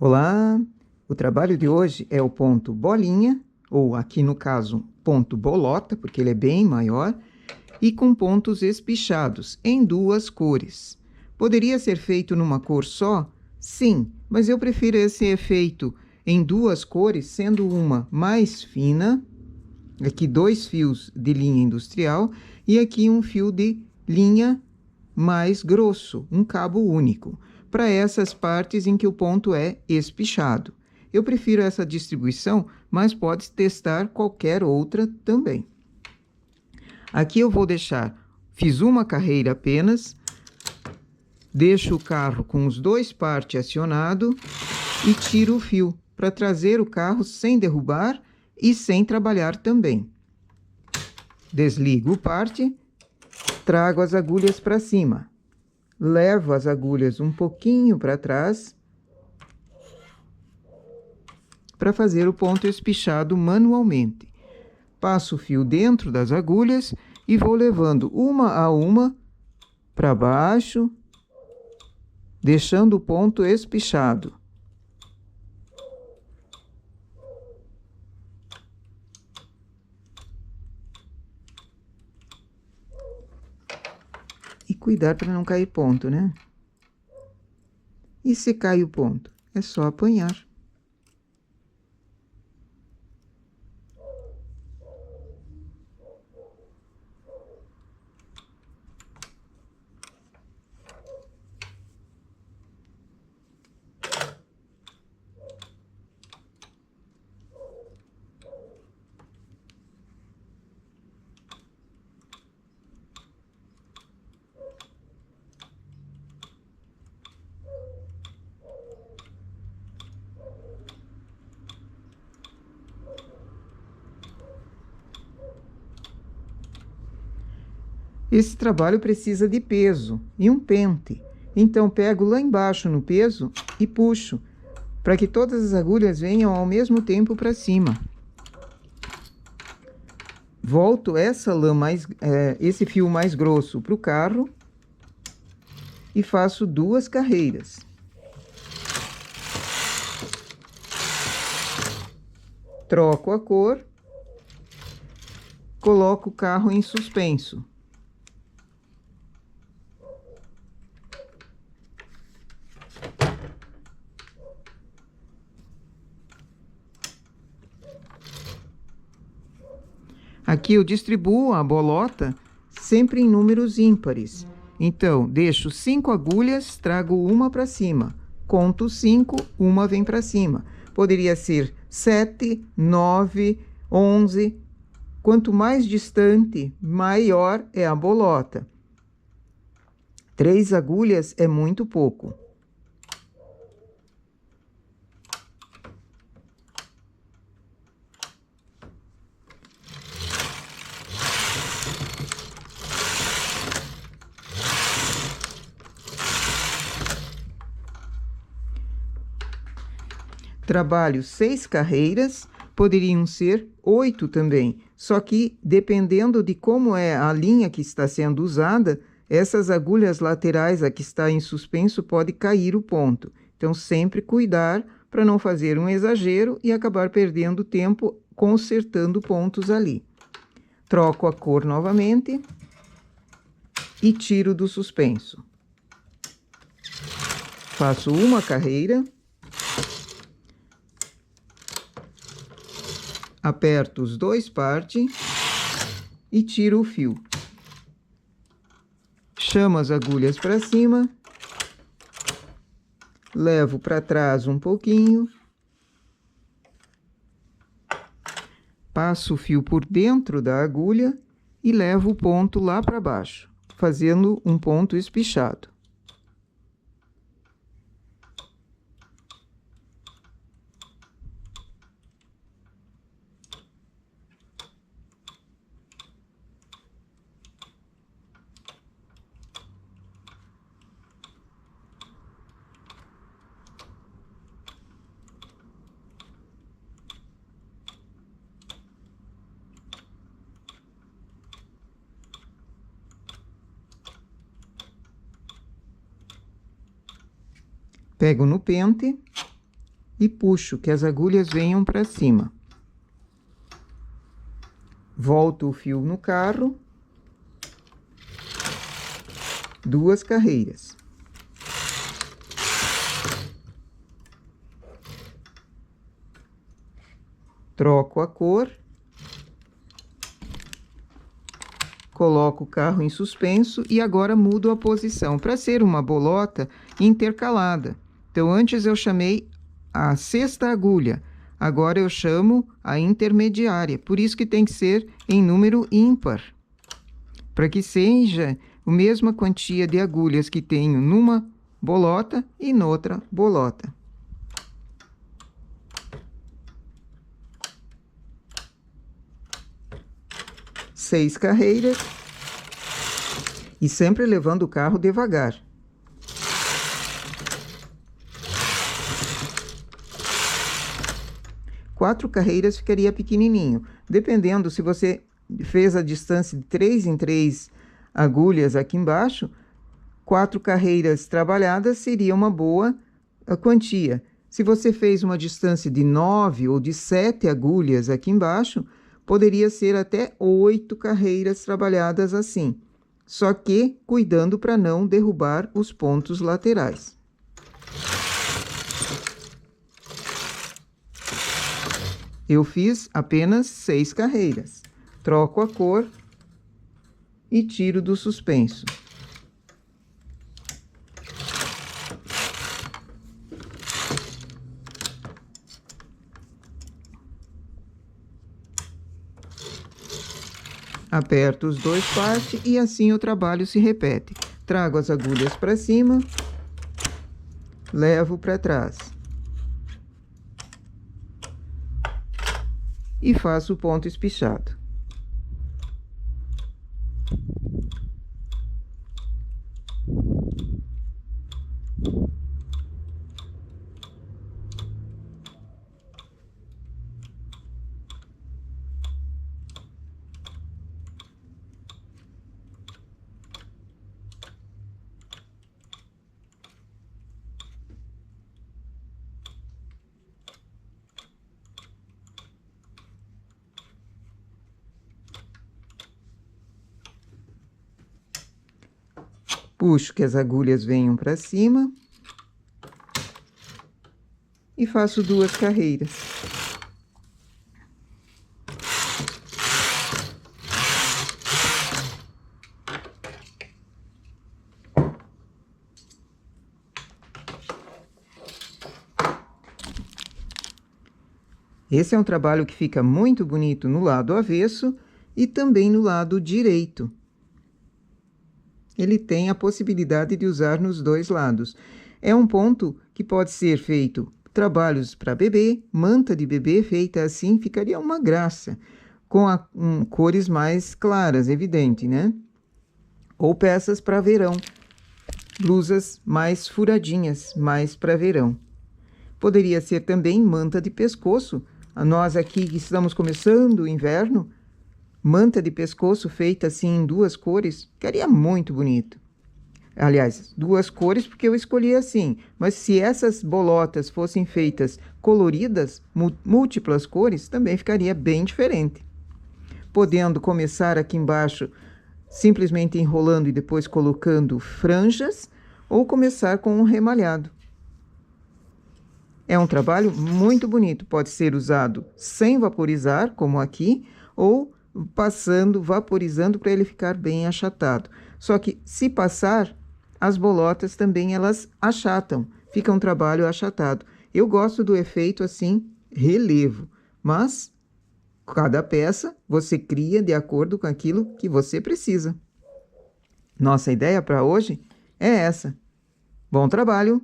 Olá! O trabalho de hoje é o ponto bolinha, ou aqui no caso, ponto bolota, porque ele é bem maior, e com pontos espichados, em duas cores. Poderia ser feito numa cor só? Sim, mas eu prefiro esse efeito em duas cores, sendo uma mais fina, aqui 2 fios de linha industrial, e aqui um fio de linha mais grosso, um cabo único, para essas partes em que o ponto é espichado. Eu prefiro essa distribuição, mas pode testar qualquer outra também. Aqui eu vou fiz uma carreira apenas, deixo o carro com os 2 partes acionado e tiro o fio, para trazer o carro sem derrubar e sem trabalhar também. Desligo o parte, trago as agulhas para cima. Levo as agulhas um pouquinho para trás para fazer o ponto espichado manualmente. Passo o fio dentro das agulhas e vou levando uma a uma para baixo, deixando o ponto espichado. E cuidar para não cair ponto, né? E se cai o ponto? É só apanhar. Esse trabalho precisa de peso e um pente. Então, pego lá embaixo no peso e puxo, para que todas as agulhas venham ao mesmo tempo para cima. Volto esse fio mais grosso para o carro e faço 2 carreiras. Troco a cor, coloco o carro em suspenso. Aqui eu distribuo a bolota sempre em números ímpares. Então, deixo 5 agulhas, trago uma para cima. Conto 5, uma vem para cima. Poderia ser 7, 9, 11. Quanto mais distante, maior é a bolota. 3 agulhas é muito pouco. Trabalho 6 carreiras, poderiam ser 8 também, só que dependendo de como é a linha que está sendo usada, essas agulhas laterais, a que está em suspenso, pode cair o ponto. Então, sempre cuidar para não fazer um exagero e acabar perdendo tempo consertando pontos ali. Troco a cor novamente e tiro do suspenso. Faço uma carreira. Aperto os 2 partes e tiro o fio. Chamo as agulhas para cima, levo para trás um pouquinho, passo o fio por dentro da agulha e levo o ponto lá para baixo, fazendo um ponto espichado. Pego no pente, e puxo que as agulhas venham para cima. Volto o fio no carro, 2 carreiras. Troco a cor, coloco o carro em suspenso e agora mudo a posição para ser uma bolota intercalada. Então, antes eu chamei a sexta agulha, agora eu chamo a intermediária, por isso que tem que ser em número ímpar, para que seja a mesma quantia de agulhas que tenho numa bolota e noutra bolota. Seis carreiras e sempre levando o carro devagar. Quatro carreiras ficaria pequenininho. Dependendo, se você fez a distância de 3 em 3 agulhas aqui embaixo, 4 carreiras trabalhadas seria uma boa quantia. Se você fez uma distância de 9 ou de 7 agulhas aqui embaixo, poderia ser até 8 carreiras trabalhadas assim, só que cuidando para não derrubar os pontos laterais. Eu fiz apenas 6 carreiras. Troco a cor e tiro do suspenso. Aperto os dois partes e assim o trabalho se repete. Trago as agulhas para cima, levo para trás. E faço o ponto espichado. Puxo que as agulhas venham para cima e faço 2 carreiras. Esse é um trabalho que fica muito bonito no lado avesso e também no lado direito. Ele tem a possibilidade de usar nos dois lados. É um ponto que pode ser feito trabalhos para bebê, manta de bebê feita assim ficaria uma graça, com cores mais claras, evidente, né? Ou peças para verão, blusas mais furadinhas, mais para verão. Poderia ser também manta de pescoço. Nós aqui que estamos começando o inverno, manta de pescoço feita assim em 2 cores, ficaria muito bonito. Aliás, 2 cores porque eu escolhi assim, mas se essas bolotas fossem feitas coloridas, múltiplas cores, também ficaria bem diferente. Podendo começar aqui embaixo simplesmente enrolando e depois colocando franjas, ou começar com um remalhado. É um trabalho muito bonito, pode ser usado sem vaporizar, como aqui, ou passando, vaporizando para ele ficar bem achatado. Só que se passar, as bolotas também elas achatam, fica um trabalho achatado. Eu gosto do efeito assim, relevo, mas cada peça você cria de acordo com aquilo que você precisa. Nossa ideia para hoje é essa. Bom trabalho!